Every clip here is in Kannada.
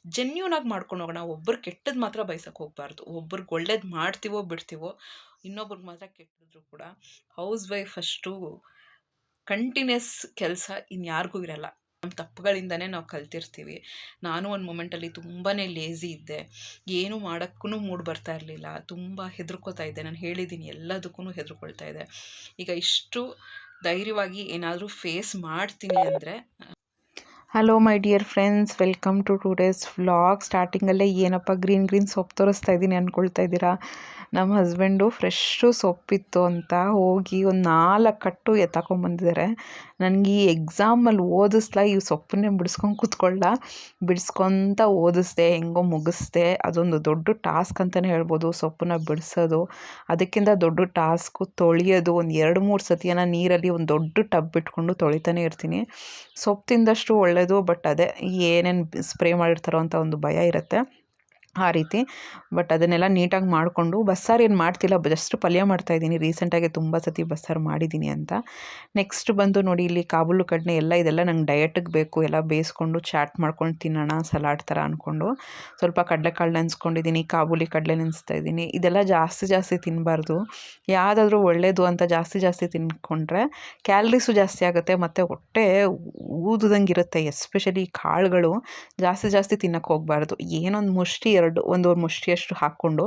ಜೆನ್ಯೂನಾಗಿ ಮಾಡ್ಕೊಂಡು ಹೋಗೋಣ. ಒಬ್ಬರು ಕೆಟ್ಟದ್ದು ಮಾತ್ರ ಬಯಸಕ್ಕೆ ಹೋಗಬಾರ್ದು. ಒಬ್ರಿಗೆ ಒಳ್ಳೇದು ಮಾಡ್ತೀವೋ ಬಿಡ್ತೀವೋ, ಇನ್ನೊಬ್ರಿಗೆ ಮಾತ್ರ ಕೆಟ್ಟಿದ್ರು ಕೂಡ ಹೌಸ್ ವೈಫ್ ಅಷ್ಟು ಕಂಟಿನ್ಯೂಸ್ ಕೆಲಸ ಇನ್ಯಾರಿಗೂ ಇರಲ್ಲ. ನಮ್ಮ ತಪ್ಪುಗಳಿಂದನೇ ನಾವು ಕಲ್ತಿರ್ತೀವಿ. ನಾನು ಒಂದು ಮೊಮೆಂಟಲ್ಲಿ ತುಂಬಾ ಲೇಝಿ ಇದ್ದೆ, ಏನೂ ಮಾಡೋಕ್ಕೂ ಮೂಡ್ ಬರ್ತಾ ಇರಲಿಲ್ಲ, ತುಂಬ ಹೆದರ್ಕೋತಾ ಇದ್ದೆ. ನಾನು ಹೇಳಿದ್ದೀನಿ, ಎಲ್ಲದಕ್ಕೂ ಹೆದರ್ಕೊಳ್ತಾ ಇದ್ದೆ. ಈಗ ಇಷ್ಟು ಧೈರ್ಯವಾಗಿ ಏನಾದರೂ ಫೇಸ್ ಮಾಡ್ತೀನಿ ಅಂದರೆ hello my dear friends, welcome to today's vlog. ಸ್ಟಾರ್ಟಿಂಗಲ್ಲೇ ಏನಪ್ಪ ಗ್ರೀನ್ ಸೊಪ್ಪು ತೋರಿಸ್ತಾ ಇದ್ದೀನಿ ಅಂದ್ಕೊಳ್ತಾ ಇದ್ದೀರಾ. ನಮ್ಮ ಹಸ್ಬೆಂಡು ಫ್ರೆಶ್ಶು ಸೊಪ್ಪಿತ್ತು ಅಂತ ಹೋಗಿ ಒಂದು 4 ಕಟ್ಟು ಎತ್ತಾಕೊಂಬಂದಿದ್ದಾರೆ. ನನಗೆ ಈ ಎಕ್ಸಾಮಲ್ಲಿ ಓದಿಸ್ಲಾ, ಈ ಸೊಪ್ಪನ್ನೇ ಬಿಡಿಸ್ಕೊತ ಓದಿಸ್ದೆ, ಹೆಂಗೋ ಮುಗಿಸ್ದೆ. ಅದೊಂದು ದೊಡ್ಡ ಟಾಸ್ಕ್ ಅಂತಲೇ ಹೇಳ್ಬೋದು, ಸೊಪ್ಪನ್ನ ಬಿಡಿಸೋದು. ಅದಕ್ಕಿಂತ ದೊಡ್ಡ ಟಾಸ್ಕು ತೊಳೆಯೋದು. ಒಂದು 2-3 ಸತಿಯನ್ನು ನೀರಲ್ಲಿ ಒಂದು ದೊಡ್ಡ ಟಬ್ ಇಟ್ಕೊಂಡು ತೊಳಿತಾನೆ ಇರ್ತೀನಿ. ಸೊಪ್ಪು ತಿಂದಷ್ಟು ಒಳ್ಳೆಯದು, ಬಟ್ ಅದೇ ಏನೇನು ಸ್ಪ್ರೇ ಮಾಡಿರ್ತಾರೋ ಅಂತ ಒಂದು ಭಯ ಇರುತ್ತೆ, ಆ ರೀತಿ. ಬಟ್ ಅದನ್ನೆಲ್ಲ ನೀಟಾಗಿ ಮಾಡಿಕೊಂಡು, ಬಸ್ಸಾರು ಏನು ಮಾಡ್ತಿಲ್ಲ, ಜಸ್ಟ್ ಪಲ್ಯ ಮಾಡ್ತಾಯಿದ್ದೀನಿ. ರೀಸೆಂಟಾಗಿ ತುಂಬ ಸತಿ ಬಸ್ಸಾರು ಮಾಡಿದ್ದೀನಿ ಅಂತ. ನೆಕ್ಸ್ಟ್ ಬಂದು ನೋಡಿ, ಇಲ್ಲಿ ಕಾಬೂಲು ಕಡಲೆ ಇದೆಲ್ಲ ನಂಗೆ ಡಯಟಿಗೆ ಬೇಕು. ಎಲ್ಲ ಬೇಯಿಸ್ಕೊಂಡು ಚಾಟ್ ಮಾಡ್ಕೊಂಡು ತಿನ್ನೋಣ ಸಲಾಡ್ ಥರ ಅಂದ್ಕೊಂಡು ಸ್ವಲ್ಪ ಕಡಲೆಕಾಳು ನೆನೆಸ್ಕೊಂಡಿದ್ದೀನಿ, ಕಾಬೂಲಿ ಕಡಲೆ ನೆನೆಸ್ತಾ ಇದ್ದೀನಿ. ಇದೆಲ್ಲ ಜಾಸ್ತಿ ತಿನ್ನಬಾರ್ದು. ಯಾವುದಾದ್ರೂ ಒಳ್ಳೆಯದು ಅಂತ ಜಾಸ್ತಿ ತಿನ್ಕೊಂಡ್ರೆ ಕ್ಯಾಲ್ರೀಸು ಜಾಸ್ತಿ ಆಗುತ್ತೆ, ಮತ್ತು ಹೊಟ್ಟೆ ಊದುದಂಗೆ ಇರುತ್ತೆ. ಎಸ್ಪೆಷಲಿ ಕಾಳುಗಳು ಜಾಸ್ತಿ ತಿನ್ನೋಕ್ಕೆ ಹೋಗಬಾರ್ದು. ಏನೊಂದು ಮುಷ್ಟಿ ಒಂದೂವರೆ ಮುಷ್ಟಿಯಷ್ಟು ಹಾಕ್ಕೊಂಡು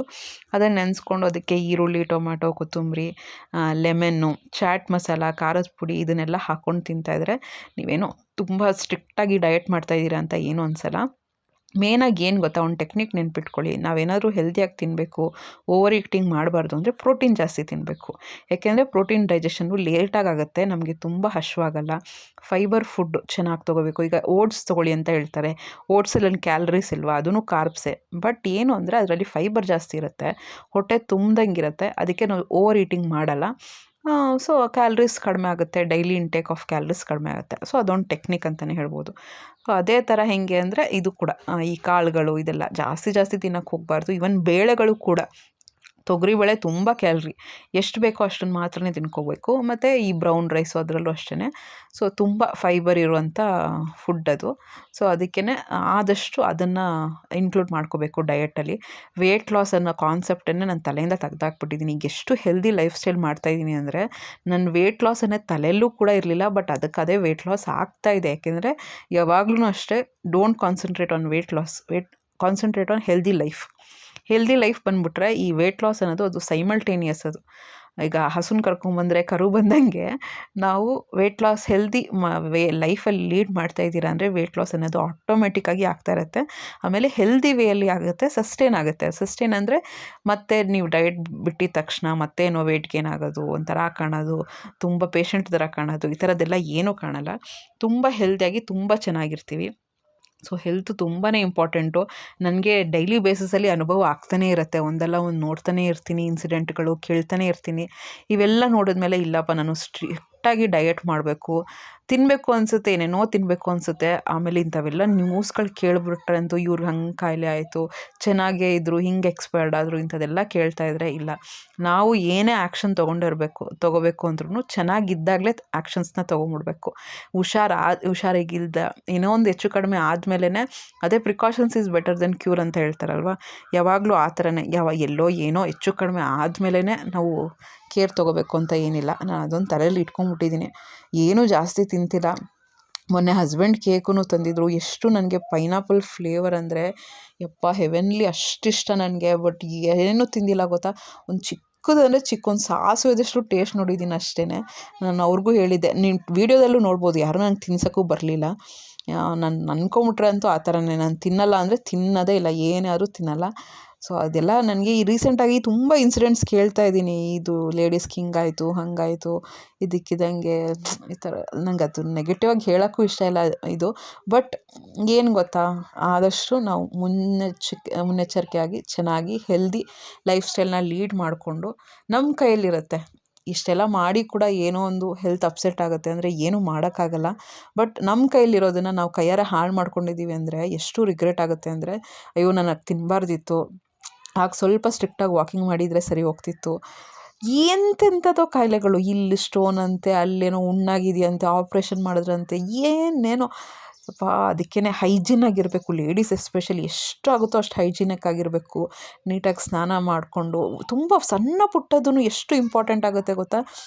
ಅದನ್ನು ನೆನೆಸ್ಕೊಂಡು, ಅದಕ್ಕೆ ಈರುಳ್ಳಿ, ಟೊಮ್ಯಾಟೊ, ಕೊತ್ತಂಬರಿ, ಲೆಮನ್ನು, ಚಾಟ್ ಮಸಾಲ, ಖಾರದ ಪುಡಿ ಇದನ್ನೆಲ್ಲ ಹಾಕ್ಕೊಂಡು ತಿಂತಾಯಿದ್ರೆ ನೀವೇನೋ ತುಂಬ ಸ್ಟ್ರಿಕ್ಟಾಗಿ ಡಯಟ್ ಮಾಡ್ತಾಯಿದ್ದೀರಾ ಅಂತ ಏನೂ ಅನಿಸಲ್ಲ. ಮೇನಾಗಿ ಏನು ಗೊತ್ತಾ, ಒಂದು ಟೆಕ್ನಿಕ್ ನೆನ್ಪಿಟ್ಕೊಳ್ಳಿ. ನಾವೇನಾದರೂ ಹೆಲ್ದಿಯಾಗಿ ತಿನ್ನಬೇಕು, ಓವರ್ ಈಟಿಂಗ್ ಮಾಡಬಾರ್ದು ಅಂದರೆ ಪ್ರೋಟೀನ್ ಜಾಸ್ತಿ ತಿನ್ನಬೇಕು. ಯಾಕೆಂದರೆ ಪ್ರೋಟೀನ್ ಡೈಜೆಷನ್ನು ಲೇಟಾಗಿ ಆಗುತ್ತೆ, ನಮಗೆ ತುಂಬ ಹಶ್ವಾಗಲ್ಲ. ಫೈಬರ್ ಫುಡ್ ಚೆನ್ನಾಗಿ ತೊಗೋಬೇಕು. ಈಗ ಓಟ್ಸ್ ತೊಗೊಳ್ಳಿ ಅಂತ ಹೇಳ್ತಾರೆ. ಓಟ್ಸಲ್ಲಿ ಕ್ಯಾಲರೀಸ್ ಇಲ್ವಾ, ಅದೂ ಕಾರ್ಬ್ಸೆ. ಬಟ್ ಏನು ಅಂದರೆ ಅದರಲ್ಲಿ ಫೈಬರ್ ಜಾಸ್ತಿ ಇರುತ್ತೆ, ಹೊಟ್ಟೆ ತುಂಬ್ದಂಗಿರುತ್ತೆ. ಅದಕ್ಕೆ ನಾವು ಓವರ್ ಈಟಿಂಗ್ ಮಾಡಲ್ಲ. ಸೊ ಕ್ಯಾಲ್ರೀಸ್ ಕಡಿಮೆ ಆಗುತ್ತೆ, ಡೈಲಿ ಇಂಟೇಕ್ ಆಫ್ ಕ್ಯಾಲ್ರೀಸ್ ಕಡಿಮೆ ಆಗುತ್ತೆ. ಸೊ ಅದೊಂದು ಟೆಕ್ನಿಕ್ ಅಂತಲೇ ಹೇಳ್ಬೋದು. ಸೊ ಅದೇ ಥರ ಹೆಂಗೆ ಅಂದರೆ ಇದು ಕೂಡ ಈ ಕಾಳುಗಳು ಇದೆಲ್ಲ ಜಾಸ್ತಿ ತಿನ್ನೋಕ್ಕೆ ಹೋಗಬಾರ್ದು. ಈವನ್ ಬೇಳೆಗಳು ಕೂಡ, ತೊಗರಿಬೇಳೆ ತುಂಬ ಕ್ಯಾಲ್ರಿ, ಎಷ್ಟು ಬೇಕೋ ಅಷ್ಟನ್ನು ಮಾತ್ರನೇ ತಿನ್ಕೋಬೇಕು. ಮತ್ತು ಈ ಬ್ರೌನ್ ರೈಸು ಅದರಲ್ಲೂ ಅಷ್ಟೇ. ಸೊ ತುಂಬ ಫೈಬರ್ ಇರುವಂಥ ಫುಡ್ ಅದು. ಸೊ ಅದಕ್ಕೇ ಆದಷ್ಟು ಅದನ್ನು ಇನ್ಕ್ಲೂಡ್ ಮಾಡ್ಕೋಬೇಕು ಡಯಟಲ್ಲಿ. ವೆಯ್ಟ್ ಲಾಸ್ ಅನ್ನೋ ಕಾನ್ಸೆಪ್ಟನ್ನೇ ನಾನು ತಲೆಯಿಂದ ತೆಗ್ದಾಕ್ಬಿಟ್ಟಿದ್ದೀನಿ. ಈಗ ಎಷ್ಟು ಹೆಲ್ದಿ ಲೈಫ್ ಸ್ಟೈಲ್ ಮಾಡ್ತಾಯಿದ್ದೀನಿ ಅಂದರೆ, ನನ್ನ ವೆಯ್ಟ್ ಲಾಸ್ ಅನ್ನೋದು ತಲೆಯಲ್ಲೂ ಕೂಡ ಇರಲಿಲ್ಲ, ಬಟ್ ಅದಕ್ಕೆ ವೆಯ್ಟ್ ಲಾಸ್ ಆಗ್ತಾಯಿದೆ. ಯಾಕೆಂದರೆ ಯಾವಾಗಲೂ ಅಷ್ಟೇ, don't concentrate on weight loss, concentrate on healthy life ಬಂದುಬಿಟ್ರೆ ಈ ವೆಯ್ಟ್ ಲಾಸ್ ಅನ್ನೋದು ಅದು ಸೈಮಲ್ಟೇನಿಯಸ್. ಅದು ಈಗ ಹಸುನ ಕರ್ಕೊಂಬಂದರೆ ಕರು ಬಂದಂಗೆ ನಾವು ವೆಯ್ಟ್ ಲಾಸ್ ಹೆಲ್ದಿ ಲೈಫಲ್ಲಿ ಲೀಡ್ ಮಾಡ್ತಾಯಿದ್ದೀರಾ ಅಂದರೆ ವೆಯ್ಟ್ ಲಾಸ್ ಅನ್ನೋದು ಆಟೋಮೆಟಿಕ್ಕಾಗಿ ಆಗ್ತಾ ಇರುತ್ತೆ. ಆಮೇಲೆ ಹೆಲ್ದಿ ವೇಯಲ್ಲಿ ಆಗುತ್ತೆ, ಸಸ್ಟೈನ್ ಆಗುತ್ತೆ. ಸಸ್ಟೈನ್ ಅಂದರೆ ಮತ್ತೆ ನೀವು ಡಯಟ್ ಬಿಟ್ಟಿದ ತಕ್ಷಣ ಮತ್ತೇನೋ ವೆಯ್ಟ್ ಗೇನ್ ಆಗೋದು, ಒಂಥರ ಕಾಣೋದು, ತುಂಬ ಪೇಷಂಟ್ ಥರ ಕಾಣೋದು, ಈ ಥರದ್ದೆಲ್ಲ ಏನೂ ಕಾಣಲ್ಲ. ತುಂಬ ಹೆಲ್ದಿಯಾಗಿ ತುಂಬ ಚೆನ್ನಾಗಿರ್ತೀವಿ. ಸೊ ಹೆಲ್ತ್ ತುಂಬಾ ಇಂಪಾರ್ಟೆಂಟು. ನನಗೆ ಡೈಲಿ ಬೇಸಿಸಲ್ಲಿ ಅನುಭವ ಆಗ್ತಾನೇ ಇರುತ್ತೆ. ಒಂದಲ್ಲ ಒಂದು ನೋಡ್ತಾನೇ ಇರ್ತೀನಿ, ಇನ್ಸಿಡೆಂಟ್ಗಳು ಕೇಳ್ತಾನೆ ಇರ್ತೀನಿ. ಇವೆಲ್ಲ ನೋಡಿದ್ಮೇಲೆ ಇಲ್ಲಪ್ಪ, ನಾನು ಸ್ಟ್ರಿಕ್ಟಾಗಿ ಡಯಟ್ ಮಾಡಬೇಕು, ತಿನ್ನಬೇಕು ಅನಿಸುತ್ತೆ, ಏನೇನೋ ತಿನ್ನಬೇಕು ಅನಿಸುತ್ತೆ. ಆಮೇಲೆ ಇಂಥವೆಲ್ಲ ನ್ಯೂಸ್ಗಳು ಕೇಳಿಬಿಟ್ರಂತೂ ಇವ್ರಿಗೆ ಹಂಗೆ ಕಾಯಿಲೆ ಆಯಿತು, ಚೆನ್ನಾಗೇ ಇದ್ದರು, ಹಿಂಗೆ ಎಕ್ಸ್ಪೈರ್ಡ್ ಆದರು, ಇಂಥದ್ದೆಲ್ಲ ಕೇಳ್ತಾ ಇದ್ದರೆ ಇಲ್ಲ. ನಾವು ಏನೇ ಆ್ಯಕ್ಷನ್ ತೊಗೋಬೇಕು ಅಂದ್ರೂ ಚೆನ್ನಾಗಿದ್ದಾಗಲೇ ಆ್ಯಕ್ಷನ್ಸ್ನ ತೊಗೊಂಬಿಡ್ಬೇಕು. ಹುಷಾರಾಗಿಲ್ದ ಏನೋ ಒಂದು ಹೆಚ್ಚು ಕಡಿಮೆ ಆದಮೇಲೆ ಅದೇ precautions is better then cure ಅಂತ ಹೇಳ್ತಾರಲ್ವ. ಯಾವಾಗಲೂ ಆ ಥರನೇ, ಎಲ್ಲೋ ಏನೋ ಹೆಚ್ಚು ಕಡಿಮೆ ಆದಮೇಲೆ ನಾವು ಕೇರ್ ತೊಗೋಬೇಕು ಅಂತ ಏನಿಲ್ಲ. ನಾನು ಅದೊಂದು ತಲೆಯಲ್ಲಿ ಇಟ್ಕೊಂಡ್ಬಿಟ್ಟಿದ್ದೀನಿ. ಏನೂ ಜಾಸ್ತಿ ತಿಂತಿಲ್ಲ. ಮೊನ್ನೆ ಹಸ್ಬೆಂಡ್ ಕೇಕೂ ತಂದಿದ್ರು. ಎಷ್ಟು ನನಗೆ ಪೈನಾಪಲ್ ಫ್ಲೇವರ್ ಅಂದರೆ ಯಪ್ಪ ಹೆವೆನ್ಲಿ, ಅಷ್ಟಿಷ್ಟ ನನಗೆ. ಬಟ್ ಏನೂ ತಿಂದಿಲ್ಲ ಗೊತ್ತಾ. ಒಂದು ಚಿಕ್ಕ ಸಾಸಿವೆದಷ್ಟು ಟೇಸ್ಟ್ ನೋಡಿದ್ದೀನಿ ಅಷ್ಟೇ. ನಾನು ಅವ್ರಿಗೂ ಹೇಳಿದ್ದೆ, ನೀನು ವೀಡಿಯೋದಲ್ಲೂ ನೋಡ್ಬೋದು, ಯಾರೂ ನಂಗೆ ತಿನ್ಸೋಕ್ಕೂ ಬರಲಿಲ್ಲ. ನಾನು ಅಂದ್ಕೊಂಬಿಟ್ರೆ ಅಂತೂ ಆ ಥರನೇ, ನಾನು ತಿನ್ನಲ್ಲ ಅಂದರೆ ತಿನ್ನೋದೇ ಇಲ್ಲ, ಏನಾದರೂ ತಿನ್ನಲ್ಲ. ಸೊ ಅದೆಲ್ಲ ನನಗೆ ಈ ರೀಸೆಂಟಾಗಿ ತುಂಬ ಇನ್ಸಿಡೆಂಟ್ಸ್ ಕೇಳ್ತಾ ಇದ್ದೀನಿ. ಇದು ಲೇಡೀಸ್ಗೆ ಹಿಂಗಾಯಿತು, ಹಾಗಾಯಿತು, ಇದಕ್ಕಿದ್ದಂಗೆ ಈ ಥರ. ನಂಗೆ ಅದು ನೆಗೆಟಿವಾಗಿ ಹೇಳೋಕ್ಕೂ ಇಷ್ಟ ಇಲ್ಲ ಇದು. ಬಟ್ ಏನು ಗೊತ್ತಾ, ಆದಷ್ಟು ನಾವು ಮುನ್ನೆಚ್ಚರಿಕೆಯಾಗಿ ಚೆನ್ನಾಗಿ ಹೆಲ್ದಿ ಲೈಫ್ ಸ್ಟೈಲ್ನ ಲೀಡ್ ಮಾಡಿಕೊಂಡು, ನಮ್ಮ ಕೈಯಲ್ಲಿರುತ್ತೆ. ಇಷ್ಟೆಲ್ಲ ಮಾಡಿ ಕೂಡ ಏನೋ ಒಂದು ಹೆಲ್ತ್ ಅಪ್ಸೆಟ್ ಆಗುತ್ತೆ ಅಂದರೆ ಏನೂ ಮಾಡೋಕ್ಕಾಗಲ್ಲ. ಬಟ್ ನಮ್ಮ ಕೈಯಲ್ಲಿರೋದನ್ನು ನಾವು ಕೈಯಾರೆ ಹಾಳು ಮಾಡ್ಕೊಂಡಿದ್ದೀವಿ ಅಂದರೆ ಎಷ್ಟು ರಿಗ್ರೆಟ್ ಆಗುತ್ತೆ ಅಂದರೆ, ಅಯ್ಯೋ ನಾನು ಅದು ತಿನ್ನಬಾರ್ದಿತ್ತು, ಆಗ ಸ್ವಲ್ಪ ಸ್ಟ್ರಿಕ್ಟಾಗಿ ವಾಕಿಂಗ್ ಮಾಡಿದರೆ ಸರಿ ಹೋಗ್ತಿತ್ತು. ಎಂತೆಂಥದ್ದೋ ಕಾಯಿಲೆಗಳು, ಇಲ್ಲಿ ಸ್ಟೋನ್ ಅಂತೆ, ಅಲ್ಲೇನೋ ಹುಣ್ಣಾಗಿದೆಯಂತೆ, ಆಪ್ರೇಷನ್ ಮಾಡಿದ್ರಂತೆ, ಏನೇನೋ ಸ್ವಲ್ಪ ಅದಕ್ಕೇ ಹೈಜಿನ್ ಆಗಿರಬೇಕು. ಲೇಡೀಸ್ ಎಸ್ಪೆಷಲಿ ಎಷ್ಟು ಆಗುತ್ತೋ ಅಷ್ಟು ಹೈಜಿನಿಕ್ ಆಗಿರಬೇಕು. ನೀಟಾಗಿ ಸ್ನಾನ ಮಾಡಿಕೊಂಡು, ತುಂಬ ಸಣ್ಣ ಪುಟ್ಟದೂ ಎಷ್ಟು ಇಂಪಾರ್ಟೆಂಟ್ ಆಗುತ್ತೆ ಗೊತ್ತಾ.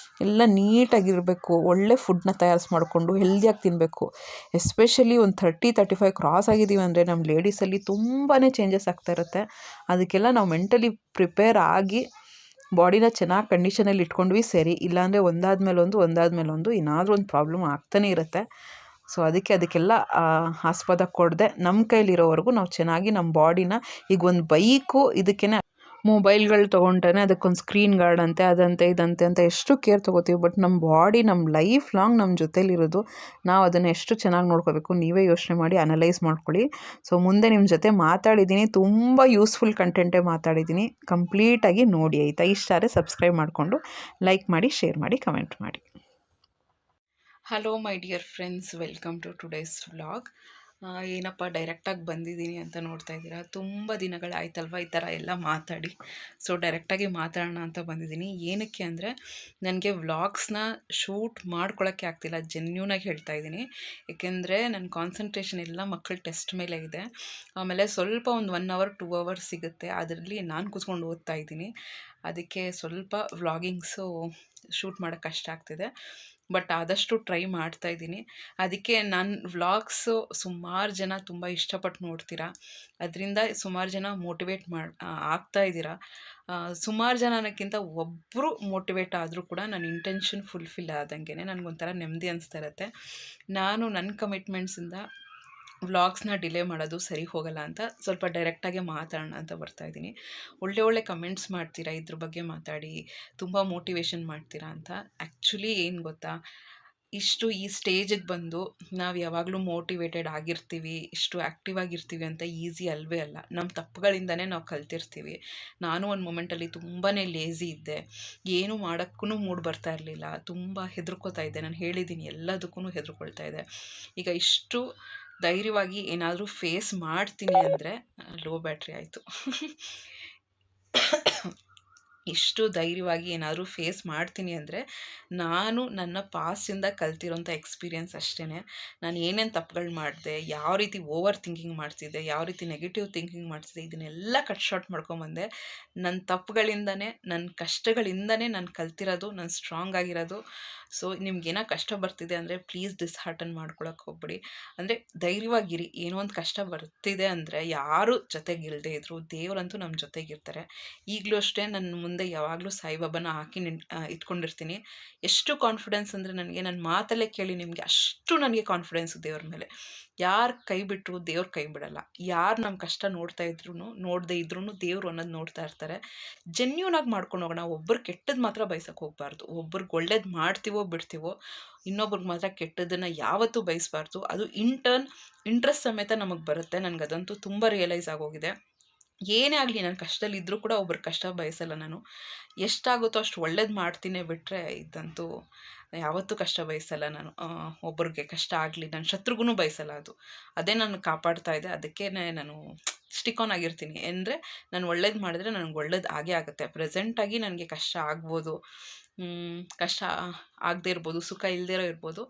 ಎಲ್ಲ ನೀಟಾಗಿರಬೇಕು. ಒಳ್ಳೆ ಫುಡ್ನ ತಯಾರಿಸಿ ಮಾಡಿಕೊಂಡು ಹೆಲ್ದಿಯಾಗಿ ತಿನ್ನಬೇಕು. ಎಸ್ಪೆಷಲಿ ಒಂದು 30-35 ಕ್ರಾಸ್ ಆಗಿದ್ದೀವಿ ಅಂದರೆ ನಮ್ಮ ಲೇಡೀಸಲ್ಲಿ ತುಂಬಾ ಚೇಂಜಸ್ ಆಗ್ತಾ ಇರುತ್ತೆ. ಅದಕ್ಕೆಲ್ಲ ನಾವು ಮೆಂಟಲಿ ಪ್ರಿಪೇರ್ ಆಗಿ ಬಾಡಿನ ಚೆನ್ನಾಗಿ ಕಂಡೀಷನಲ್ಲಿ ಇಟ್ಕೊಂಡ್ವಿ ಸರಿ. ಇಲ್ಲಾಂದರೆ ಒಂದಾದ್ಮೇಲೊಂದು ಏನಾದರೂ ಒಂದು ಪ್ರಾಬ್ಲಮ್ ಆಗ್ತಾನೇ ಇರುತ್ತೆ. ಸೊ ಅದಕ್ಕೆಲ್ಲ ಆಸ್ಪದ ಕೊಡದೆ ನಮ್ಮ ಕೈಲಿರೋವರೆಗೂ ನಾವು ಚೆನ್ನಾಗಿ ನಮ್ಮ ಬಾಡಿನ, ಈಗ ಒಂದು ಬೈಕು ಇದಕ್ಕೇ ಮೊಬೈಲ್ಗಳು ತೊಗೊಂಡ್ರೆ ಅದಕ್ಕೊಂದು ಸ್ಕ್ರೀನ್ ಗಾರ್ಡ್ ಅಂತೆ, ಅದಂತೆ ಇದಂತೆ ಅಂತ ಎಷ್ಟು ಕೇರ್ ತೊಗೋತೀವಿ. ಬಟ್ ನಮ್ಮ ಬಾಡಿ ನಮ್ಮ ಲೈಫ್ ಲಾಂಗ್ ನಮ್ಮ ಜೊತೇಲಿರೋದು. ನಾವು ಅದನ್ನು ಎಷ್ಟು ಚೆನ್ನಾಗಿ ನೋಡ್ಕೋಬೇಕು, ನೀವೇ ಯೋಚನೆ ಮಾಡಿ ಅನಲೈಸ್ ಮಾಡ್ಕೊಳ್ಳಿ. ಸೊ ಮುಂದೆ ನಿಮ್ಮ ಜೊತೆ ಮಾತಾಡಿದ್ದೀನಿ, ತುಂಬ ಯೂಸ್ಫುಲ್ ಕಂಟೆಂಟೇ ಮಾತಾಡಿದ್ದೀನಿ. ಕಂಪ್ಲೀಟಾಗಿ ನೋಡಿ ಆಯಿತಾ. ಇಷ್ಟ ಆದರೆ ಸಬ್ಸ್ಕ್ರೈಬ್ ಮಾಡಿಕೊಂಡು ಲೈಕ್ ಮಾಡಿ, ಶೇರ್ ಮಾಡಿ, ಕಮೆಂಟ್ ಮಾಡಿ. Hello my dear friends, welcome to today's vlog. ಏನಪ್ಪ ಡೈರೆಕ್ಟಾಗಿ ಬಂದಿದ್ದೀನಿ ಅಂತ ನೋಡ್ತಾ ಇದ್ದೀರಾ. ತುಂಬ ದಿನಗಳಾಯ್ತಲ್ವ ಈ ಥರ ಎಲ್ಲ ಮಾತಾಡಿ. ಸೊ ಡೈರೆಕ್ಟಾಗಿ ಮಾತಾಡೋಣ ಅಂತ ಬಂದಿದ್ದೀನಿ. ಏನಕ್ಕೆ ಅಂದರೆ ನನಗೆ ವ್ಲಾಗ್ಸ್ನ ಶೂಟ್ ಮಾಡ್ಕೊಳ್ಳೋಕ್ಕೆ ಆಗ್ತಿಲ್ಲ, ಜೆನ್ಯೂನಾಗಿ ಹೇಳ್ತಾ ಇದ್ದೀನಿ. ಏಕೆಂದರೆ ನನ್ನ ಕಾನ್ಸಂಟ್ರೇಷನ್ ಎಲ್ಲ ಮಕ್ಕಳ ಟೆಸ್ಟ್ ಮೇಲೆ ಇದೆ. ಆಮೇಲೆ ಸ್ವಲ್ಪ ಒಂದು 1 hour 2 hours ಸಿಗುತ್ತೆ, ಅದರಲ್ಲಿ ನಾನು ಕೂತ್ಕೊಂಡು ಓದ್ತಾ ಇದ್ದೀನಿ. ಅದಕ್ಕೆ ಸ್ವಲ್ಪ ವ್ಲಾಗಿಂಗ್ಸು ಶೂಟ್ ಮಾಡೋಕ್ಕೆ ಕಷ್ಟ ಆಗ್ತಿದೆ. ಬಟ್ ಆದಷ್ಟು ಟ್ರೈ ಮಾಡ್ತಾಯಿದ್ದೀನಿ. ಅದಕ್ಕೆ ನನ್ನ ವ್ಲಾಗ್ಸು ಸುಮಾರು ಜನ ತುಂಬ ಇಷ್ಟಪಟ್ಟು ನೋಡ್ತೀರಾ. ಅದರಿಂದ ಸುಮಾರು ಜನ ಮೋಟಿವೇಟ್ ಆಗ್ತಾಯಿದ್ದೀರಾ. ಸುಮಾರು ಜನ ಅನ್ನೋಕ್ಕಿಂತ ಒಬ್ಬರು ಮೋಟಿವೇಟ್ ಆದರೂ ಕೂಡ ನನ್ನ ಇಂಟೆನ್ಷನ್ ಫುಲ್ಫಿಲ್ ಆದಂಗೆ ನನಗೊಂಥರ ನೆಮ್ಮದಿ ಅನಿಸ್ತಾ ಇರುತ್ತೆ. ನಾನು ನನ್ನ ಕಮಿಟ್ಮೆಂಟ್ಸಿಂದ ವ್ಲಾಗ್ಸ್ನ ಡಿಲೇ ಮಾಡೋದು ಸರಿ ಹೋಗಲ್ಲ ಅಂತ ಸ್ವಲ್ಪ ಡೈರೆಕ್ಟಾಗೆ ಮಾತಾಡೋಣ ಅಂತ ಬರ್ತಾಯಿದ್ದೀನಿ. ಒಳ್ಳೆ ಕಮೆಂಟ್ಸ್ ಮಾಡ್ತೀರಾ, ಇದ್ರ ಬಗ್ಗೆ ಮಾತಾಡಿ, ತುಂಬ ಮೋಟಿವೇಶನ್ ಮಾಡ್ತೀರಾ ಅಂತ. ಆ್ಯಕ್ಚುಲಿ ಏನು ಗೊತ್ತಾ, ಇಷ್ಟು ಈ ಸ್ಟೇಜಿಗೆ ಬಂದು ನಾವು ಯಾವಾಗಲೂ ಮೋಟಿವೇಟೆಡ್ ಆಗಿರ್ತೀವಿ, ಇಷ್ಟು ಆ್ಯಕ್ಟಿವ್ ಆಗಿರ್ತೀವಿ ಅಂತ ಈಸಿ ಅಲ್ವೇ ಅಲ್ಲ. ನಮ್ಮ ತಪ್ಪುಗಳಿಂದನೇ ನಾವು ಕಲ್ತಿರ್ತೀವಿ. ನಾನು ಒಂದು ಮೊಮೆಂಟಲ್ಲಿ ತುಂಬಾ ಲೇಝಿ ಇದ್ದೆ, ಏನೂ ಮಾಡೋಕ್ಕೂ ಮೂಡ್ ಬರ್ತಾ ಇರಲಿಲ್ಲ, ತುಂಬ ಹೆದರ್ಕೋತಾ ಇದ್ದೆ. ನಾನು ಹೇಳಿದ್ದೀನಿ, ಎಲ್ಲದಕ್ಕೂ ಹೆದರ್ಕೊಳ್ತಾ ಇದ್ದೆ. ಈಗ ಇಷ್ಟು ಧೈರ್ಯವಾಗಿ ಏನಾದರೂ ಫೇಸ್ ಮಾಡ್ತೀನಿ ಅಂದರೆ, ಲೋ ಬ್ಯಾಟ್ರಿ ಆಯಿತು. ಇಷ್ಟು ಧೈರ್ಯವಾಗಿ ಏನಾದರೂ ಫೇಸ್ ಮಾಡ್ತೀನಿ ಅಂದರೆ ನಾನು ನನ್ನ ಪಾಸ್ಟಿಂದ ಕಲ್ತಿರೋಂಥ ಎಕ್ಸ್ಪೀರಿಯನ್ಸ್ ಅಷ್ಟೇ. ನಾನು ಏನೇನು ತಪ್ಪುಗಳು ಮಾಡಿದೆ, ಯಾವ ರೀತಿ ಓವರ್ ಥಿಂಕಿಂಗ್ ಮಾಡ್ತಿದ್ದೆ, ಯಾವ ರೀತಿ ನೆಗೆಟಿವ್ ಥಿಂಕಿಂಗ್ ಮಾಡ್ತಿದ್ದೆ, ಇದನ್ನೆಲ್ಲ ಕಟ್ ಶಾರ್ಟ್ ಮಾಡ್ಕೊಂಬಂದೆ. ನನ್ನ ತಪ್ಪುಗಳಿಂದನೇ, ನನ್ನ ಕಷ್ಟಗಳಿಂದನೇ ನಾನು ಕಲ್ತಿರೋದು, ನಾನು ಸ್ಟ್ರಾಂಗ್ ಆಗಿರೋದು. ಸೊ ನಿಮ್ಗೇನೋ ಕಷ್ಟ ಬರ್ತಿದೆ ಅಂದರೆ ಪ್ಲೀಸ್ ಡಿಸ್ಹಾರ್ಟನ್ ಮಾಡ್ಕೊಳಕ್ಕೆ ಹೋಗ್ಬೇಡಿ. ಅಂದರೆ ಧೈರ್ಯವಾಗಿರಿ. ಏನೋ ಒಂದು ಕಷ್ಟ ಬರ್ತಿದೆ ಅಂದರೆ ಯಾರು ಜೊತೆಗಿಲ್ಲದೆ ಇದ್ರು ದೇವರಂತೂ ನಮ್ಮ ಜೊತೆಗಿರ್ತಾರೆ. ಈಗಲೂ ಅಷ್ಟೇ ನನ್ನ ಮುಂದೆ ಯಾವಾಗಲೂ ಸಾಯಿಬಾಬಾನ ಹಾಕಿ ಇಟ್ಕೊಂಡಿರ್ತೀನಿ. ಎಷ್ಟು ಕಾನ್ಫಿಡೆನ್ಸ್ ಅಂದರೆ ನನಗೆ, ನನ್ನ ಮಾತಲ್ಲೇ ಕೇಳಿ ನಿಮಗೆ, ಅಷ್ಟು ನನಗೆ ಕಾನ್ಫಿಡೆನ್ಸು ದೇವ್ರ ಮೇಲೆ. ಯಾರು ಕೈ ಬಿಟ್ಟರು ದೇವ್ರು ಕೈ ಬಿಡಲ್ಲ. ಯಾರು ನಮ್ಮ ಕಷ್ಟ ನೋಡದೇ ಇದ್ರೂ ದೇವರು ಅನ್ನೋದು ನೋಡ್ತಾ ಇರ್ತಾರೆ. ಜೆನ್ಯೂನಾಗಿ ಮಾಡ್ಕೊಂಡು ಹೋಗೋಣ. ಒಬ್ಬರು ಕೆಟ್ಟದ್ದು ಮಾತ್ರ ಬಯಸಕ್ಕೆ ಹೋಗಬಾರ್ದು. ಒಬ್ರಿಗೆ ಒಳ್ಳೇದು ಮಾಡ್ತೀವೋ ಬಿಡ್ತೀವೋ, ಇನ್ನೊಬ್ರಿಗೆ ಮಾತ್ರ ಕೆಟ್ಟದ್ದನ್ನು ಯಾವತ್ತೂ ಬಯಸಬಾರ್ದು. ಅದು ಇಂಟ್ರೆಸ್ಟ್ ಸಮೇತ ನಮಗೆ ಬರುತ್ತೆ. ನನಗದಂತೂ ತುಂಬ ರಿಯಲೈಸ್ ಆಗೋಗಿದೆ. ಏನೇ ಆಗಲಿ, ನಾನು ಕಷ್ಟದಲ್ಲಿದ್ದರೂ ಕೂಡ ಒಬ್ರ ಕಷ್ಟ ಬಯಸಲ್ಲ ನಾನು. ಎಷ್ಟಾಗುತ್ತೋ ಅಷ್ಟು ಒಳ್ಳೇದು ಮಾಡ್ತೀನಿ ಬಿಟ್ಟರೆ ಇದಂತೂ ಯಾವತ್ತೂ ಕಷ್ಟ ಬಯಸಲ್ಲ ನಾನು. ಒಬ್ರಿಗೆ ಕಷ್ಟ ಆಗಲಿ, ನನ್ನ ಶತ್ರುಗೂ ಬಯಸಲ್ಲ. ಅದೇ ನಾನು ಕಾಪಾಡ್ತಾ ಇದೆ. ಅದಕ್ಕೆ ನಾನು ಸ್ಟಿಕ್ ಆನ್ ಆಗಿರ್ತೀನಿ. ಅಂದರೆ ನಾನು ಒಳ್ಳೇದು ಮಾಡಿದ್ರೆ ನನಗೆ ಒಳ್ಳೇದು ಆಗೇ ಆಗುತ್ತೆ. ಪ್ರೆಸೆಂಟಾಗಿ ನನಗೆ ಕಷ್ಟ ಆಗ್ಬೋದು, ಕಷ್ಟ ಆಗದೇ ಇರ್ಬೋದು, ಸುಖ ಇಲ್ಲದೇ ಇರ್ಬೋದು.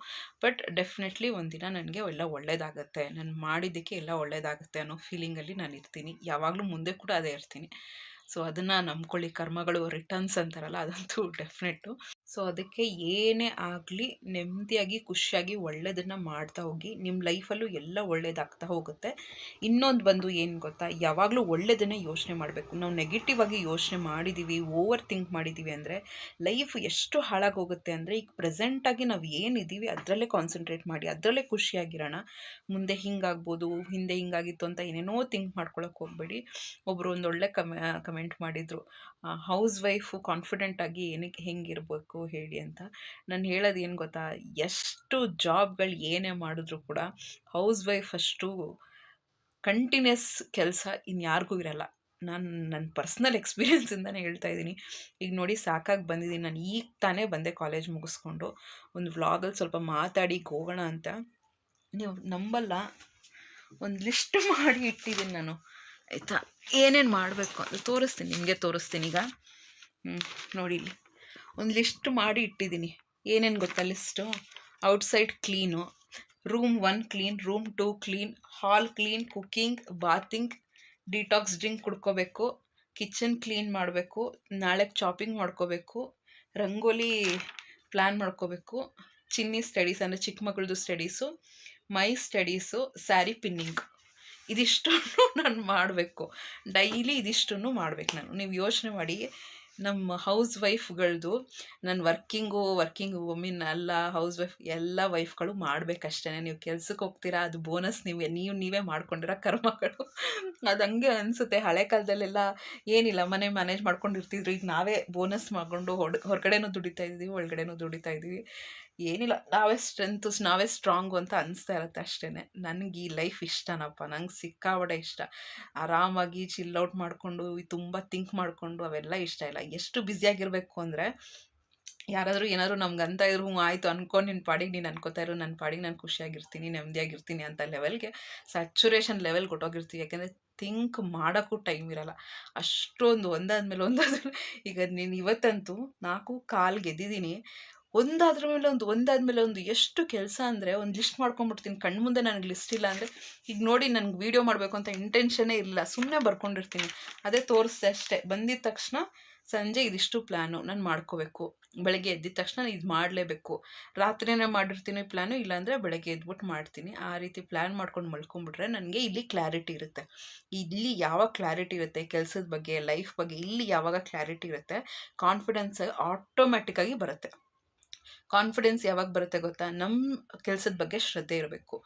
ಬಟ್ ಡೆಫಿನೆಟ್ಲಿ ಒಂದಿನ ನನಗೆ ಎಲ್ಲ ಒಳ್ಳೇದಾಗುತ್ತೆ, ನಾನು ಮಾಡಿದ್ದಕ್ಕೆ ಎಲ್ಲ ಒಳ್ಳೇದಾಗುತ್ತೆ ಅನ್ನೋ ಫೀಲಿಂಗಲ್ಲಿ ನಾನು ಇರ್ತೀನಿ. ಯಾವಾಗಲೂ ಮುಂದೆ ಕೂಡ ಅದೇ ಇರ್ತೀನಿ. ಸೊ ಅದನ್ನು ನಂಬ್ಕೊಳ್ಳಿ. ಕರ್ಮಗಳು ರಿಟರ್ನ್ಸ್ ಅಂತಾರಲ್ಲ, ಅದಂತೂ ಡೆಫಿನೆಟ್ಟು. ಸೊ ಅದಕ್ಕೆ ಏನೇ ಆಗಲಿ ನೆಮ್ಮದಿಯಾಗಿ ಖುಷಿಯಾಗಿ ಒಳ್ಳೆಯದನ್ನು ಮಾಡ್ತಾ ಹೋಗಿ. ನಿಮ್ಮ ಲೈಫಲ್ಲೂ ಎಲ್ಲ ಒಳ್ಳೇದಾಗ್ತಾ ಹೋಗುತ್ತೆ. ಇನ್ನೊಂದು ಬಂದು ಏನು ಗೊತ್ತಾ, ಯಾವಾಗಲೂ ಒಳ್ಳೆಯದನ್ನೇ ಯೋಚನೆ ಮಾಡಬೇಕು. ನಾವು ನೆಗೆಟಿವ್ ಆಗಿ ಯೋಚನೆ ಮಾಡಿದ್ದೀವಿ, ಓವರ್ ಥಿಂಕ್ ಮಾಡಿದ್ದೀವಿ ಅಂದರೆ ಲೈಫ್ ಎಷ್ಟು ಹಾಳಾಗೋಗುತ್ತೆ ಅಂದರೆ, ಈಗ ಪ್ರೆಸೆಂಟಾಗಿ ನಾವು ಏನಿದ್ದೀವಿ ಅದರಲ್ಲೇ ಕಾನ್ಸಂಟ್ರೇಟ್ ಮಾಡಿ, ಅದರಲ್ಲೇ ಖುಷಿಯಾಗಿರೋಣ. ಮುಂದೆ ಹಿಂಗಾಗ್ಬೋದು, ಹಿಂದೆ ಹಿಂಗಾಗಿತ್ತು ಅಂತ ಏನೇನೋ ಥಿಂಕ್ ಮಾಡ್ಕೊಳಕ್ಕೆ ಹೋಗಬೇಡಿ. ಒಬ್ಬರು ಒಂದೊಳ್ಳೆ ಕಮೆಂಟ್ ಮಾಡಿದರು, ಹೌಸ್ ವೈಫು ಕಾನ್ಫಿಡೆಂಟಾಗಿ ಹೆಂಗಿರಬೇಕು ಹೇಳಿ ಅಂತ. ನಾನು ಹೇಳೋದು ಏನು ಗೊತ್ತಾ, ಎಷ್ಟು ಜಾಬ್ಗಳು ಏನೇ ಮಾಡಿದ್ರು ಕೂಡ ಹೌಸ್ ವೈಫ್ ಅಷ್ಟು ಕಂಟಿನ್ಯೂಸ್ ಕೆಲಸ ಇನ್ಯಾರಿಗೂ ಇರಲ್ಲ. ನಾನು ನನ್ನ ಪರ್ಸ್ನಲ್ ಎಕ್ಸ್ಪೀರಿಯೆನ್ಸಿಂದನೇ ಹೇಳ್ತಾ ಇದ್ದೀನಿ. ಈಗ ನೋಡಿ, ಸಾಕಾಗಿ ಬಂದಿದ್ದೀನಿ. ನಾನು ಈಗ ತಾನೇ ಬಂದೆ ಕಾಲೇಜ್ ಮುಗಿಸ್ಕೊಂಡು. ಒಂದು ವ್ಲಾಗಲ್ಲಿ ಸ್ವಲ್ಪ ಮಾತಾಡಿ ಹೋಗೋಣ ಅಂತ. ನೀವು ನಂಬಲ್ಲ, ಒಂದು ಲಿಸ್ಟ್ ಮಾಡಿ ಇಟ್ಟಿದ್ದೀನಿ ನಾನು, ಆಯಿತಾ. ಏನೇನು ಮಾಡಬೇಕು ಅಂತ ತೋರಿಸ್ತೀನಿ, ನಿಮಗೆ ತೋರಿಸ್ತೀನಿ ಈಗ. ನೋಡಿ, ಇಲ್ಲಿ ಒಂದು ಲಿಸ್ಟ್ ಮಾಡಿ ಇಟ್ಟಿದ್ದೀನಿ. ಏನೇನು ಗೊತ್ತಾ list? Outside clean, room 1 clean, room 2 clean, hall clean, cooking, bathing, detox drink ಕುಡ್ಕೋಬೇಕು, ಕಿಚನ್ ಕ್ಲೀನ್ ಮಾಡಬೇಕು, ನಾಳೆ ಚಾಪಿಂಗ್ ಮಾಡ್ಕೋಬೇಕು, ರಂಗೋಲಿ ಪ್ಲ್ಯಾನ್ ಮಾಡ್ಕೋಬೇಕು, ಚಿನ್ನಿ ಸ್ಟಡೀಸ್ ಅಂದರೆ ಚಿಕ್ಕ ಮಗಳದು ಸ್ಟಡೀಸು, ಮೈ ಸ್ಟಡೀಸು, ಸ್ಯಾರಿ ಪಿನ್ನಿಂಗ್, ಇದಿಷ್ಟನ್ನು ನಾನು ಮಾಡಬೇಕು. ಡೈಲಿ ಇದಿಷ್ಟನ್ನು ಮಾಡ್ಬೇಕು ನಾನು. ನೀವು ಯೋಚನೆ ಮಾಡಿ, ನಮ್ಮ ಹೌಸ್ ವೈಫ್ಗಳದ್ದು, ನಾನು ವರ್ಕಿಂಗ್ ವುಮೆನ್ ಅಲ್ಲ, ಹೌಸ್ ವೈಫ್ ಎಲ್ಲ ವೈಫ್ಗಳು ಮಾಡಬೇಕಷ್ಟೇ. ನೀವು ಕೆಲ್ಸಕ್ಕೆ ಹೋಗ್ತೀರಾ, ಅದು ಬೋನಸ್ ನೀವೇ ಮಾಡ್ಕೊಂಡಿರೋ ಕರ್ಮಗಳು. ಅದು ಹಂಗೆ ಅನಿಸುತ್ತೆ. ಹಳೆ ಕಾಲದಲ್ಲೆಲ್ಲ ಏನಿಲ್ಲ, ಮನೆ ಮ್ಯಾನೇಜ್ ಮಾಡ್ಕೊಂಡಿರ್ತಿದ್ರು. ಈಗ ನಾವೇ ಬೋನಸ್ ಮಾಡಿಕೊಂಡು ಹೊರಗಡೆನೂ ದುಡಿತಾ ಇದ್ದೀವಿ, ಒಳಗಡೆನೂ ದುಡಿತಾ ಇದ್ದೀವಿ. ಏನಿಲ್ಲ, ನಾವೇ ಸ್ಟ್ರಾಂಗು ಅಂತ ಅನಿಸ್ತಾ ಇರುತ್ತೆ ಅಷ್ಟೇ. ನನಗೆ ಈ ಲೈಫ್ ಇಷ್ಟನಪ್ಪ, ನಂಗೆ ಸಿಕ್ಕಾಬಡೆ ಇಷ್ಟ. ಆರಾಮಾಗಿ ಚಿಲ್ಔಟ್ ಮಾಡಿಕೊಂಡು ತುಂಬ ಥಿಂಕ್ ಮಾಡಿಕೊಂಡು ಅವೆಲ್ಲ ಇಷ್ಟ ಇಲ್ಲ. ಎಷ್ಟು ಬ್ಯುಸಿಯಾಗಿರಬೇಕು ಅಂದರೆ, ಯಾರಾದರೂ ಏನಾದರೂ ನಮ್ಗೆ ಅಂತ ಇದ್ರು, ಹ್ಞೂ ಆಯಿತು ಅನ್ಕೊಂಡು ನಿನ್ನ ಪಾಡಿಗೆ ನೀನು ಅನ್ಕೋತಾ ಇರೋ, ನನ್ನ ಪಾಡಿಗೆ ನಾನು ಖುಷಿಯಾಗಿರ್ತೀನಿ, ನೆಮ್ಮದಿಯಾಗಿರ್ತೀನಿ ಅಂತ ಲೆವೆಲ್ಗೆ, ಸ್ಯಾಚುರೇಷನ್ ಲೆವೆಲ್ ಕೊಟ್ಟೋಗಿರ್ತೀವಿ. ಯಾಕೆಂದರೆ ಥಿಂಕ್ ಮಾಡೋಕ್ಕೂ ಟೈಮ್ ಇರೋಲ್ಲ. ಅಷ್ಟೊಂದು ಒಂದಾದ್ಮೇಲೆ ಈಗ ನೀನು ಇವತ್ತಂತೂ 4 ಕಾಲ್ಗೆ ಎದ್ದಿದ್ದೀನಿ, ಒಂದಾದ್ಮೇಲೆ ಒಂದು ಎಷ್ಟು ಕೆಲಸ ಅಂದರೆ ಒಂದು ಲಿಸ್ಟ್ ಮಾಡ್ಕೊಂಡ್ಬಿಡ್ತೀನಿ. ಕಣ್ಣು ಮುಂದೆ ನನಗೆ ಲಿಸ್ಟ್ ಇಲ್ಲ ಅಂದರೆ, ಈಗ ನೋಡಿ ನನಗೆ ವೀಡಿಯೋ ಮಾಡಬೇಕು ಅಂತ ಇಂಟೆನ್ಷನ್ನೇ ಇಲ್ಲ, ಸುಮ್ಮನೆ ಬರ್ಕೊಂಡಿರ್ತೀನಿ. ಅದೇ ತೋರಿಸ್ದೆ ಅಷ್ಟೇ. ಬಂದಿದ್ದ ತಕ್ಷಣ ಸಂಜೆ ಇದಿಷ್ಟು ಪ್ಲ್ಯಾನು ನಾನು ಮಾಡ್ಕೋಬೇಕು, ಬೆಳಗ್ಗೆ ಎದ್ದಿದ ತಕ್ಷಣ ಇದು ಮಾಡಲೇಬೇಕು, ರಾತ್ರಿನೇ ಮಾಡಿರ್ತೀನಿ ಪ್ಲ್ಯಾನು, ಇಲ್ಲಾಂದರೆ ಬೆಳಗ್ಗೆ ಎದ್ಬಿಟ್ಟು ಮಾಡ್ತೀನಿ. ಆ ರೀತಿ ಪ್ಲ್ಯಾನ್ ಮಾಡ್ಕೊಂಡು ಮಲ್ಕೊಂಡ್ಬಿಟ್ರೆ ನನಗೆ ಇಲ್ಲಿ ಕ್ಲಾರಿಟಿ ಇರುತ್ತೆ. ಇಲ್ಲಿ ಯಾವಾಗ ಕ್ಲಾರಿಟಿ ಇರುತ್ತೆ ಕೆಲಸದ ಬಗ್ಗೆ, ಲೈಫ್ ಬಗ್ಗೆ, ಇಲ್ಲಿ ಯಾವಾಗ ಕ್ಲಾರಿಟಿ ಇರುತ್ತೆ, ಕಾನ್ಫಿಡೆನ್ಸ್ ಆಟೋಮ್ಯಾಟಿಕ್ಕಾಗಿ ಬರುತ್ತೆ. ಕಾನ್ಫಿಡೆನ್ಸ್ ಯಾವಾಗ ಬರುತ್ತೆ ಗೊತ್ತಾ? ನಮ್ಮ ಕೆಲಸದ ಬಗ್ಗೆ ಶ್ರದ್ಧೆ ಇರಬೇಕು.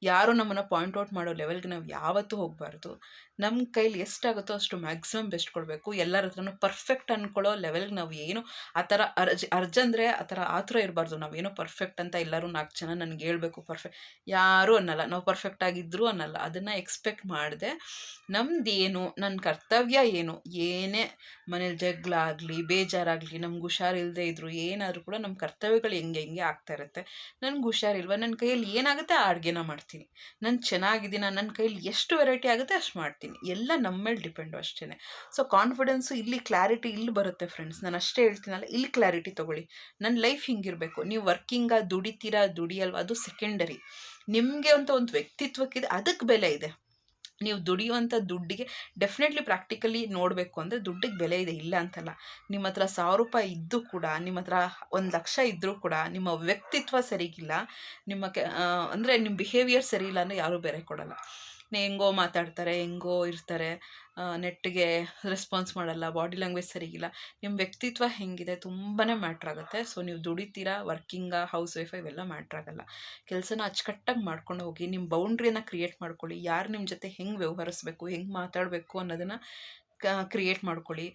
ಯಾರು ನಮ್ಮನ್ನು ಪಾಯಿಂಟ್ ಔಟ್ ಮಾಡೋ ಲೆವೆಲ್ಗೆ ನಾವು ಯಾವತ್ತೂ ಹೋಗಬಾರ್ದು. ನಮ್ಮ ಕೈಲಿ ಎಷ್ಟಾಗುತ್ತೋ ಅಷ್ಟು ಮ್ಯಾಕ್ಸಿಮಮ್ ಬೆಸ್ಟ್ ಕೊಡಬೇಕು. ಎಲ್ಲರ ಹತ್ರನೂ ಪರ್ಫೆಕ್ಟ್ ಅಂದ್ಕೊಳ್ಳೋ ಲೆವೆಲ್ಗೆ ನಾವು ಏನು ಆ ಥರ ಅಂದರೆ ಆ ಥರ ಆತುರ ಇರಬಾರ್ದು. ನಾವೇನೋ ಪರ್ಫೆಕ್ಟ್ ಅಂತ ಎಲ್ಲರೂ 4 ಜನ ನನಗೆ ಹೇಳ್ಬೇಕು ಪರ್ಫೆಕ್ಟ್, ಯಾರೂ ಅನ್ನಲ್ಲ. ನಾವು ಪರ್ಫೆಕ್ಟ್ ಆಗಿದ್ದರೂ ಅನ್ನಲ್ಲ. ಅದನ್ನು ಎಕ್ಸ್ಪೆಕ್ಟ್ ಮಾಡಿದೆ ನಮ್ಮದೇನು, ನನ್ನ ಕರ್ತವ್ಯ ಏನು, ಏನೇ ಮನೇಲಿ ಜಗಳ ಆಗಲಿ, ಬೇಜಾರಾಗಲಿ, ನಮ್ಗೆ ಹುಷಾರಿಲ್ಲದೆ ಇದ್ದರೂ ಏನಾದರೂ ಕೂಡ ನಮ್ಮ ಕರ್ತವ್ಯಗಳು ಹೆಂಗೆ ಆಗ್ತಾ ಇರುತ್ತೆ. ನನಗೆ ಹುಷಾರಿಲ್ವ, ನನ್ನ ಕೈಯಲ್ಲಿ ಏನಾಗುತ್ತೆ ಆ ಅಡುಗೆನ ಮಾಡ್ತೀನಿ. ನಾನು ಚೆನ್ನಾಗಿದ್ದೀನ, ನನ್ನ ಕೈಯಲ್ಲಿ ಎಷ್ಟು ವೆರೈಟಿ ಆಗುತ್ತೆ ಅಷ್ಟು ಮಾಡ್ತೀನಿ. ಎಲ್ಲ ನಮ್ಮ ಮೇಲೆ ಡಿಪೆಂಡು ಅಷ್ಟೇ. ಸೊ ಕಾನ್ಫಿಡೆನ್ಸು ಇಲ್ಲಿ ಕ್ಲಾರಿಟಿ ಇಲ್ಲಿ ಬರುತ್ತೆ ಫ್ರೆಂಡ್ಸ್. ನಾನು ಅಷ್ಟೇ ಹೇಳ್ತೀನಲ್ಲ, ಇಲ್ಲಿ ಕ್ಲಾರಿಟಿ ತೊಗೊಳ್ಳಿ. ನನ್ನ ಲೈಫ್ ಹಿಂಗಿರಬೇಕು. ನೀವು ದುಡಿತೀರಾ ದುಡಿಯಲ್ವ ಅದು ಸೆಕೆಂಡರಿ. ನಿಮಗೆ ಅಂತ ಒಂದು ವ್ಯಕ್ತಿತ್ವಕ್ಕಿದೆ, ಅದಕ್ಕೆ ಬೆಲೆ ಇದೆ. ನೀವು ದುಡಿಯುವಂಥ ದುಡ್ಡಿಗೆ ಡೆಫಿನೆಟ್ಲಿ ಪ್ರಾಕ್ಟಿಕಲಿ ನೋಡಬೇಕು ಅಂದರೆ ದುಡ್ಡಿಗೆ ಬೆಲೆ ಇದೆ, ಇಲ್ಲ ಅಂತಲ್ಲ. ನಿಮ್ಮ ಹತ್ರ 1000 ರೂಪಾಯಿ ಇದ್ದು ಕೂಡ, ನಿಮ್ಮ ಹತ್ರ 1 ಲಕ್ಷ ಇದ್ದರೂ ಕೂಡ ನಿಮ್ಮ ವ್ಯಕ್ತಿತ್ವ ಸರಿಗಿಲ್ಲ, ಅಂದರೆ ನಿಮ್ಮ ಬಿಹೇವಿಯರ್ ಸರಿ ಇಲ್ಲ ಅಂದರೆ ಯಾರೂ ಬೆಲೆ ಕೊಡಲ್ಲ. ಹೆಂಗೋ ಮಾತಾಡ್ತಾರೆ, ಹೆಂಗೋ ಇರ್ತಾರೆ, ನೆಟ್ಟಿಗೆ ರೆಸ್ಪಾನ್ಸ್ ಮಾಡಲ್ಲ, ಬಾಡಿ ಲ್ಯಾಂಗ್ವೇಜ್ ಸರಿಗಿಲ್ಲ. ನಿಮ್ಮ ವ್ಯಕ್ತಿತ್ವ ಹೆಂಗಿದೆ ತುಂಬಾ ಮ್ಯಾಟ್ರಾಗುತ್ತೆ. ಸೊ ನೀವು ದುಡಿತೀರಾ, ಹೌಸ್ ವೈಫ್ ಇವೆಲ್ಲ ಮ್ಯಾಟ್ರಾಗಲ್ಲ. ಕೆಲಸನ ಅಚ್ಚುಕಟ್ಟಾಗಿ ಮಾಡ್ಕೊಂಡು ಹೋಗಿ, ನಿಮ್ಮ ಬೌಂಡ್ರಿಯನ್ನು ಕ್ರಿಯೇಟ್ ಮಾಡ್ಕೊಳ್ಳಿ. ಯಾರು ನಿಮ್ಮ ಜೊತೆ ಹೆಂಗೆ ವ್ಯವಹರಿಸ್ಬೇಕು, ಹೆಂಗೆ ಮಾತಾಡಬೇಕು ಅನ್ನೋದನ್ನು ಕ್ರಿಯೇಟ್ ಮಾಡ್ಕೊಳ್ಳಿ.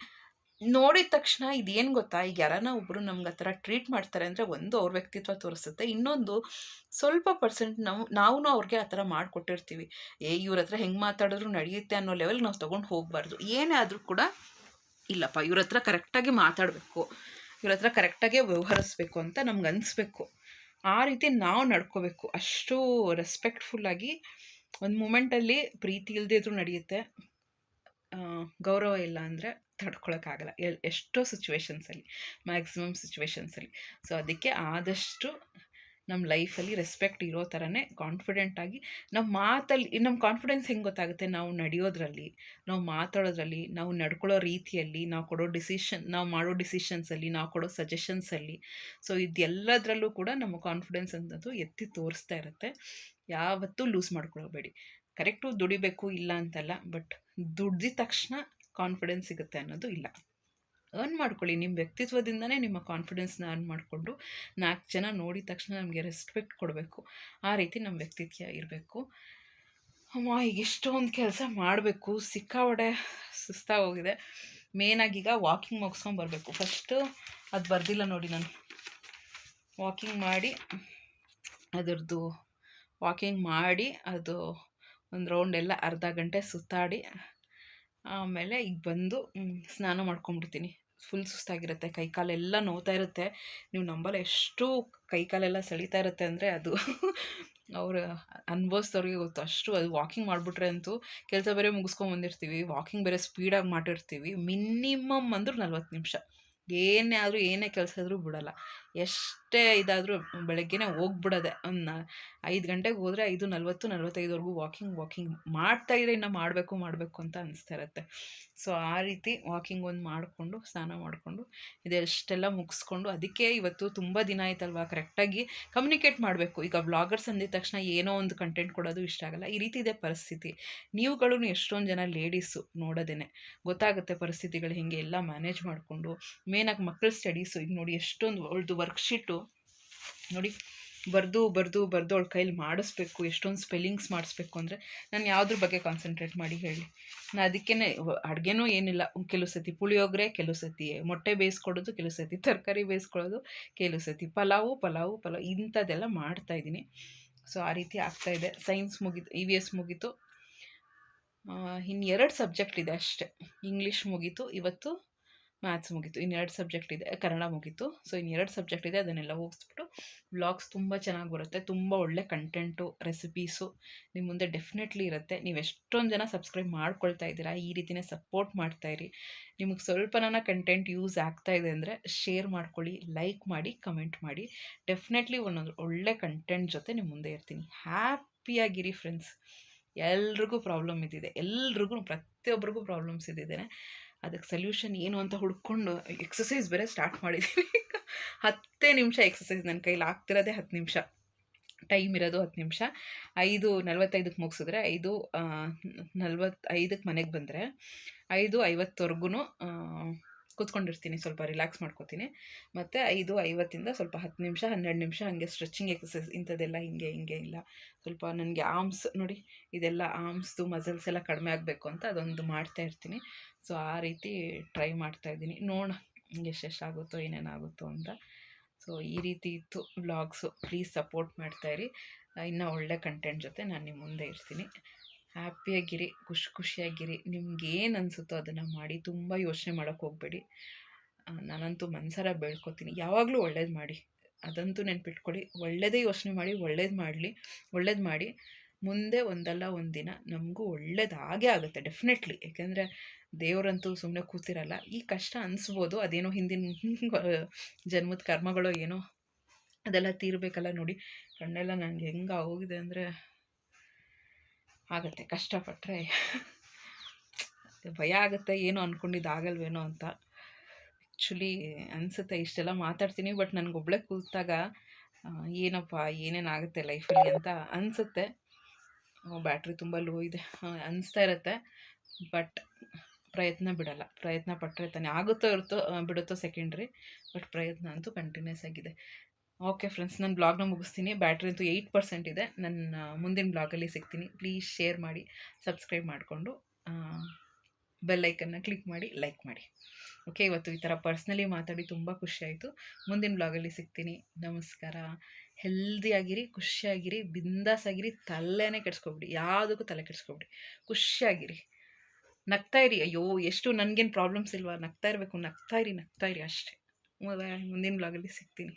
ನೋಡಿದ ತಕ್ಷಣ ಇದೇನು ಗೊತ್ತಾ, ಈಗ ಯಾರನ್ನ ಒಬ್ಬರು ನಮ್ಗೆ ಆ ಥರ ಟ್ರೀಟ್ ಮಾಡ್ತಾರೆ ಅಂದರೆ, ಒಂದು ಅವ್ರ ವ್ಯಕ್ತಿತ್ವ ತೋರಿಸುತ್ತೆ, ಇನ್ನೊಂದು ಸ್ವಲ್ಪ ಪರ್ಸೆಂಟ್ ನಾವು ಅವ್ರಿಗೆ ಆ ಥರ ಮಾಡಿಕೊಟ್ಟಿರ್ತೀವಿ. ಇವ್ರ ಹತ್ರ ಹೆಂಗೆ ಮಾತಾಡಿದ್ರು ನಡೆಯುತ್ತೆ ಅನ್ನೋ ಲೆವೆಲ್ಗೆ ನಾವು ತೊಗೊಂಡು ಹೋಗಬಾರ್ದು. ಏನೇ ಆದರೂ ಕೂಡ ಇಲ್ಲಪ್ಪ, ಇವ್ರ ಹತ್ರ ಕರೆಕ್ಟಾಗಿ ಮಾತಾಡಬೇಕು, ಇವ್ರ ಹತ್ರ ಕರೆಕ್ಟಾಗೆ ವ್ಯವಹರಿಸ್ಬೇಕು ಅಂತ ನಮ್ಗೆ ಅನಿಸ್ಬೇಕು. ಆ ರೀತಿ ನಾವು ನಡ್ಕೋಬೇಕು. ಅಷ್ಟು ರೆಸ್ಪೆಕ್ಟ್ಫುಲ್ಲಾಗಿ. ಒಂದು ಮೂಮೆಂಟಲ್ಲಿ ಪ್ರೀತಿ ಇಲ್ಲದೇ ಇದ್ರೂ ನಡೆಯುತ್ತೆ, ಗೌರವ ಇಲ್ಲ ಅಂದರೆ ತಡ್ಕೊಳಕ್ಕಾಗಲ್ಲ. ಎಷ್ಟೋ ಸಿಚುವೇಶನ್ಸಲ್ಲಿ, ಮ್ಯಾಕ್ಸಿಮಮ್ ಸಿಚುವೇಶನ್ಸಲ್ಲಿ. ಸೊ ಅದಕ್ಕೆ ಆದಷ್ಟು ನಮ್ಮ ಲೈಫಲ್ಲಿ ರೆಸ್ಪೆಕ್ಟ್ ಇರೋ ಥರನೇ ಕಾನ್ಫಿಡೆಂಟಾಗಿ ನಮ್ಮ ಕಾನ್ಫಿಡೆನ್ಸ್ ಹೆಂಗೆ ಗೊತ್ತಾಗುತ್ತೆ? ನಾವು ನಡೆಯೋದ್ರಲ್ಲಿ, ನಾವು ಮಾತಾಡೋದ್ರಲ್ಲಿ, ನಾವು ನಡ್ಕೊಳ್ಳೋ ರೀತಿಯಲ್ಲಿ, ನಾವು ಮಾಡೋ ಡಿಸಿಷನ್ಸಲ್ಲಿ, ನಾವು ಕೊಡೋ ಸಜೆಷನ್ಸಲ್ಲಿ. ಸೊ ಇದೆಲ್ಲದರಲ್ಲೂ ಕೂಡ ನಮ್ಮ ಕಾನ್ಫಿಡೆನ್ಸ್ ಅನ್ನೋದು ಎತ್ತಿ ತೋರಿಸ್ತಾ ಇರುತ್ತೆ. ಯಾವತ್ತೂ ಲೂಸ್ ಮಾಡ್ಕೊಳ್ಬೇಡಿ. ಕರೆಕ್ಟು ದುಡಿಬೇಕು ಇಲ್ಲ ಅಂತಲ್ಲ, ಬಟ್ ದುಡ್ದಿದ ತಕ್ಷಣ ಕಾನ್ಫಿಡೆನ್ಸ್ ಸಿಗುತ್ತೆ ಅನ್ನೋದು ಇಲ್ಲ. ಅರ್ನ್ ಮಾಡ್ಕೊಳ್ಳಿ. ನಿಮ್ಮ ವ್ಯಕ್ತಿತ್ವದಿಂದನೇ ನಿಮ್ಮ ಕಾನ್ಫಿಡೆನ್ಸ್ನ ಅರ್ನ್ ಮಾಡಿಕೊಂಡು 4 ಜನ ನೋಡಿದ ತಕ್ಷಣ ನಮಗೆ ರೆಸ್ಪೆಕ್ಟ್ ಕೊಡಬೇಕು. ಆ ರೀತಿ ನಮ್ಮ ವ್ಯಕ್ತಿತ್ವ ಇರಬೇಕು. ಈಗ ಇಷ್ಟೊಂದು ಕೆಲಸ ಮಾಡಬೇಕು, ಸಿಕ್ಕಾಪಟ್ಟೆ ಸುಸ್ತಾಗೋಗಿದೆ. ಮೇನಾಗಿ ಈಗ ವಾಕಿಂಗ್ ಮುಗಿಸ್ಕೊಂಬರ್ಬೇಕು. ಫಸ್ಟು ಅದು ಬರ್ದಿಲ್ಲ ನೋಡಿ, ನಾನು ವಾಕಿಂಗ್ ಮಾಡಿ ಅದು ಒಂದು ರೌಂಡ್ ಎಲ್ಲ ಅರ್ಧ ಗಂಟೆ ಸುತ್ತಾಡಿ ಆಮೇಲೆ ಈಗ ಬಂದು ಸ್ನಾನ ಮಾಡ್ಕೊಂಡ್ಬಿಡ್ತೀನಿ. ಫುಲ್ ಸುಸ್ತಾಗಿರುತ್ತೆ, ಕೈಕಾಲೆಲ್ಲ ನೋವ್ತಾ ಇರುತ್ತೆ. ನೀವು ನಂಬಲ್ಲ, ಎಷ್ಟು ಕೈಕಾಲೆಲ್ಲ ಸೆಳೀತಾ ಇರುತ್ತೆ ಅಂದರೆ ಅದು ಅವರು ಅನುಭವಿಸ್ದವ್ರಿಗೆ ಗೊತ್ತು. ಅಷ್ಟು ಅದು ವಾಕಿಂಗ್ ಮಾಡಿಬಿಟ್ರೆ ಅಂತೂ, ಕೆಲಸ ಬೇರೆ ಮುಗಿಸ್ಕೊಂಬಂದಿರ್ತೀವಿ, ವಾಕಿಂಗ್ ಬೇರೆ ಸ್ಪೀಡಾಗಿ ಮಾಡಿರ್ತೀವಿ. ಮಿನಿಮಮ್ ಅಂದರೂ 40 ನಿಮಿಷ. ಏನೇ ಕೆಲಸ ಇದ್ರೂ ಬಿಡಲ್ಲ. ಎಷ್ಟೇ ಇದಾದರೂ ಬೆಳಗ್ಗೆನೇ ಹೋಗ್ಬಿಡೋದೆ. ಒಂದು 5 ಗಂಟೆಗೆ ಹೋದರೆ 5:40, 45ವರೆಗೂ ವಾಕಿಂಗ್ ಮಾಡ್ತಾಯಿದ್ರೆ ಇನ್ನು ಮಾಡಬೇಕು ಅಂತ ಅನಿಸ್ತಾ ಇರುತ್ತೆ. ಸೊ ಆ ರೀತಿ ವಾಕಿಂಗ್ ಒಂದು ಮಾಡಿಕೊಂಡು ಸ್ನಾನ ಮಾಡಿಕೊಂಡು ಇದೆಷ್ಟೆಲ್ಲ ಮುಗಿಸ್ಕೊಂಡು, ಅದಕ್ಕೆ ಇವತ್ತು ತುಂಬ ದಿನ ಆಯ್ತಲ್ವಾ, ಕರೆಕ್ಟಾಗಿ ಕಮ್ಯುನಿಕೇಟ್ ಮಾಡಬೇಕು. ಈಗ ವ್ಲಾಗರ್ಸ್ ಅಂದಿದ ತಕ್ಷಣ ಏನೋ ಒಂದು ಕಂಟೆಂಟ್ ಕೊಡೋದು ಇಷ್ಟ ಆಗಲ್ಲ. ಈ ರೀತಿ ಇದೆ ಪರಿಸ್ಥಿತಿ. ನೀವುಗಳು ಎಷ್ಟೊಂದು ಜನ ಲೇಡೀಸು ನೋಡೋದೇನೆ ಗೊತ್ತಾಗುತ್ತೆ ಪರಿಸ್ಥಿತಿಗಳು ಹೇಗೆ ಎಲ್ಲ ಮ್ಯಾನೇಜ್ ಮಾಡಿಕೊಂಡು. ಮೇನಾಗಿ ಮಕ್ಕಳ ಸ್ಟಡೀಸು ಈಗ ನೋಡಿ, ಎಷ್ಟೊಂದು ಅವಳದು ವರ್ಕ್ಶೀಟು ನೋಡಿ ಬರೆದು ಅವಳ ಕೈಲಿ ಮಾಡಿಸ್ಬೇಕು, ಎಷ್ಟೊಂದು ಸ್ಪೆಲ್ಲಿಂಗ್ಸ್ ಮಾಡಿಸ್ಬೇಕು ಅಂದರೆ ನಾನು ಯಾವುದ್ರ ಬಗ್ಗೆ ಕಾನ್ಸಂಟ್ರೇಟ್ ಮಾಡಿ ಹೇಳಿ. ನಾನು ಅದಕ್ಕೇ ಅಡುಗೆನೂ ಏನಿಲ್ಲ, ಕೆಲವು ಸತಿ ಪುಳಿಯೋಗರೆ, ಕೆಲವು ಸತಿ ಮೊಟ್ಟೆ ಬೇಯಿಸ್ಕೊಡೋದು, ಕೆಲವು ಸತಿ ತರಕಾರಿ ಬೇಯಿಸ್ಕೊಳ್ಳೋದು, ಕೆಲವು ಸತಿ ಪಲಾವು ಇಂಥದ್ದೆಲ್ಲ ಮಾಡ್ತಾಯಿದ್ದೀನಿ. ಸೊ ಆ ರೀತಿ ಆಗ್ತಾಯಿದೆ. ಸೈನ್ಸ್ ಮುಗೀತು, EVS ಮುಗೀತು, ಇನ್ನು 2 ಸಬ್ಜೆಕ್ಟ್ ಇದೆ ಅಷ್ಟೇ. ಇಂಗ್ಲೀಷ್ ಮುಗೀತು, ಇವತ್ತು ಮ್ಯಾಥ್ಸ್ ಮುಗೀತು, ಇನ್ನು 2 ಸಬ್ಜೆಕ್ಟ್ ಇದೆ. ಕನ್ನಡ ಮುಗೀತು. ಸೊ ಇನ್ನು 2 ಸಬ್ಜೆಕ್ಟ್ ಇದೆ, ಅದನ್ನೆಲ್ಲ ಹೋಗಿಸ್ಬಿಟ್ಟು ವ್ಲಾಗ್ಸ್ ತುಂಬ ಚೆನ್ನಾಗಿ ಬರುತ್ತೆ. ತುಂಬ ಒಳ್ಳೆ ಕಂಟೆಂಟು, ರೆಸಿಪೀಸು ನಿಮ್ಮ ಮುಂದೆ ಡೆಫಿನೆಟ್ಲಿ ಇರುತ್ತೆ. ನೀವು ಎಷ್ಟೊಂದು ಜನ ಸಬ್ಸ್ಕ್ರೈಬ್ ಮಾಡ್ಕೊಳ್ತಾ ಇದ್ದೀರಾ, ಈ ರೀತಿಯೇ ಸಪೋರ್ಟ್ ಮಾಡ್ತಾಯಿರಿ. ನಿಮಗೆ ಸ್ವಲ್ಪನ ಕಂಟೆಂಟ್ ಯೂಸ್ ಆಗ್ತಾಯಿದೆ ಅಂದರೆ ಶೇರ್ ಮಾಡ್ಕೊಳ್ಳಿ, ಲೈಕ್ ಮಾಡಿ, ಕಮೆಂಟ್ ಮಾಡಿ. ಡೆಫಿನೆಟ್ಲಿ ಒಂದೊಂದು ಒಳ್ಳೆ ಕಂಟೆಂಟ್ ಜೊತೆ ನಿಮ್ಮ ಮುಂದೆ ಇರ್ತೀನಿ. ಹ್ಯಾಪಿಯಾಗಿರಿ ಫ್ರೆಂಡ್ಸ್. ಎಲ್ರಿಗೂ ಪ್ರಾಬ್ಲಮ್ ಇದ್ದಿದೆ, ಪ್ರತಿಯೊಬ್ಬರಿಗೂ ಪ್ರಾಬ್ಲಮ್ಸ್ ಇದ್ದಿದ್ದೇನೆ. ಅದಕ್ಕೆ ಸೊಲ್ಯೂಷನ್ ಏನು ಅಂತ ಹುಡ್ಕೊಂಡು ಎಕ್ಸಸೈಸ್ ಬೇರೆ ಸ್ಟಾರ್ಟ್ ಮಾಡಿದ್ದೀನಿ. 10 ನಿಮಿಷ ಎಕ್ಸಸೈಸ್, ನನ್ನ ಕೈಲಿ ಆಗ್ತಿರೋದೇ 10 ನಿಮಿಷ, ಟೈಮ್ ಇರೋದು 10 ನಿಮಿಷ. 5:45ಕ್ಕೆ ಮುಗಿಸಿದ್ರೆ 5:45ಕ್ಕೆ ಮನೆಗೆ ಬಂದರೆ 5:50ವರೆಗೂ ಕೂತ್ಕೊಂಡಿರ್ತೀನಿ, ಸ್ವಲ್ಪ ರಿಲ್ಯಾಕ್ಸ್ ಮಾಡ್ಕೋತೀನಿ. ಮತ್ತು 5:50ಇಂದ ಸ್ವಲ್ಪ 10 ನಿಮಿಷ 12 ನಿಮಿಷ ಹಾಗೆ ಸ್ಟ್ರೆಚಿಂಗ್ ಎಕ್ಸಸೈಸ್, ಇಂಥದ್ದೆಲ್ಲ ಹಿಂಗೆ ಇಲ್ಲ ಸ್ವಲ್ಪ ನನಗೆ ಆರ್ಮ್ಸ್ ನೋಡಿ, ಇದೆಲ್ಲ ಆರ್ಮ್ಸ್ದು ಮಸಲ್ಸ್ ಎಲ್ಲ ಕಡಿಮೆ ಆಗಬೇಕು ಅಂತ ಅದೊಂದು ಮಾಡ್ತಾಯಿರ್ತೀನಿ. ಸೊ ಆ ರೀತಿ ಟ್ರೈ ಮಾಡ್ತಾಯಿದ್ದೀನಿ. ನೋಡೋಣ ಎಷ್ಟೆಷ್ಟಾಗುತ್ತೋ ಏನೇನಾಗುತ್ತೋ ಅಂತ. ಸೊ ಈ ರೀತಿ ಇತ್ತು ವ್ಲಾಗ್ಸು. Please support ಮಾಡ್ತಾಯಿರಿ. ಇನ್ನೂ ಒಳ್ಳೆ ಕಂಟೆಂಟ್ ಜೊತೆ ನಾನು ನಿಮ್ಮ ಮುಂದೆ ಇರ್ತೀನಿ. ಹ್ಯಾಪಿಯಾಗಿರಿ, ಖುಷಿಯಾಗಿರಿ. ನಿಮ್ಗೇನು ಅನಿಸುತ್ತೋ ಅದನ್ನು ಮಾಡಿ. ತುಂಬ ಯೋಚನೆ ಮಾಡೋಕ್ಕೆ ಹೋಗಬೇಡಿ. ನಾನಂತೂ ಮನಸಾರ ಬೇಡ್ಕೊತೀನಿ, ಯಾವಾಗಲೂ ಒಳ್ಳೇದು ಮಾಡಿ, ಅದಂತೂ ನೆನ್ಪಿಟ್ಕೊಳ್ಳಿ. ಒಳ್ಳೆಯದೇ ಯೋಚನೆ ಮಾಡಿ, ಒಳ್ಳೇದು ಮಾಡಿ. ಮುಂದೆ ಒಂದಲ್ಲ ಒಂದು ದಿನ ನಮಗೂ ಒಳ್ಳೇದಾಗೇ ಆಗುತ್ತೆ ಡೆಫಿನೆಟ್ಲಿ. ಯಾಕೆಂದರೆ ದೇವರಂತೂ ಸುಮ್ಮನೆ ಕೂತಿರಲ್ಲ. ಈ ಕಷ್ಟ ಅನಿಸ್ಬೋದು, ಅದೇನೋ ಹಿಂದಿನ ಜನ್ಮದ ಕರ್ಮಗಳೋ ಏನೋ, ಅದೆಲ್ಲ ತೀರಬೇಕಲ್ಲ. ನೋಡಿ ಕಣ್ಣೆಲ್ಲ ನನಗೆ ಹೆಂಗೆ ಆಗೋಗಿದೆ ಅಂದರೆ, ಆಗುತ್ತೆ ಕಷ್ಟಪಟ್ಟರೆ. ಭಯ ಆಗುತ್ತೆ, ಏನೋ ಅಂದ್ಕೊಂಡಿದ್ದು ಆಗಲ್ವೇನೋ ಅಂತ. ಆ್ಯಕ್ಚುಲಿ ಅನಿಸುತ್ತೆ ಇಷ್ಟೆಲ್ಲ ಮಾತಾಡ್ತೀನಿ, ಬಟ್ ನನಗೊಬ್ಬಳೇ ಕೂತಾಗ ಏನಪ್ಪ ಏನೇನಾಗುತ್ತೆ ಲೈಫಲ್ಲಿ ಅಂತ ಅನಿಸುತ್ತೆ. ಬ್ಯಾಟ್ರಿ ತುಂಬ ಲೋ ಇದೆ ಅನಿಸ್ತಾ ಇರುತ್ತೆ, ಬಟ್ ಪ್ರಯತ್ನ ಬಿಡಲ್ಲ. ಪ್ರಯತ್ನ ಪಟ್ಟರೆ ತಾನೇ ಆಗುತ್ತೋ ಬಿಡುತ್ತೋ ಸೆಕೆಂಡ್ರಿ, ಬಟ್ ಪ್ರಯತ್ನ ಅಂತೂ ಕಂಟಿನ್ಯೂಸ್ ಆಗಿದೆ. ಓಕೆ ಫ್ರೆಂಡ್ಸ್, ನಾನು ಬ್ಲಾಗ್ನ ಮುಗಿಸ್ತೀನಿ. ಬ್ಯಾಟ್ರಿ ಅಂತೂ 8% ಇದೆ. ನನ್ನ ಮುಂದಿನ ಬ್ಲಾಗಲ್ಲಿ ಸಿಗ್ತೀನಿ. ಪ್ಲೀಸ್ ಶೇರ್ ಮಾಡಿ, ಸಬ್ಸ್ಕ್ರೈಬ್ ಮಾಡಿಕೊಂಡು ಬೆಲ್ ಐಕನ್ನ ಕ್ಲಿಕ್ ಮಾಡಿ, ಲೈಕ್ ಮಾಡಿ. ಓಕೆ, ಇವತ್ತು ಈ ಥರ ಪರ್ಸ್ನಲಿ ಮಾತಾಡಿ ತುಂಬ ಖುಷಿಯಾಯಿತು. ಮುಂದಿನ ಬ್ಲಾಗಲ್ಲಿ ಸಿಗ್ತೀನಿ. ನಮಸ್ಕಾರ. ಹೆಲ್ದಿಯಾಗಿರಿ, ಖುಷಿಯಾಗಿರಿ, ಬಿಂದಾಸಾಗಿರಿ. ತಲೆನೇ ಕೆಡಿಸ್ಕೊಬಿಡಿ, ಯಾವುದಕ್ಕೂ ತಲೆ ಕೆಡಿಸ್ಕೊಬಿಡಿ, ಖುಷಿಯಾಗಿರಿ, ನಗ್ತಾಯಿರಿ. ಅಯ್ಯೋ ಎಷ್ಟು ನನಗೇನು ಪ್ರಾಬ್ಲಮ್ಸ್ ಇಲ್ವಾ, ನಗ್ತಾ ಇರಬೇಕು, ನಗ್ತಾಯಿರಿ ಅಷ್ಟೇ. ಮುಂದಿನ ಬ್ಲಾಗಲ್ಲಿ ಸಿಗ್ತೀನಿ.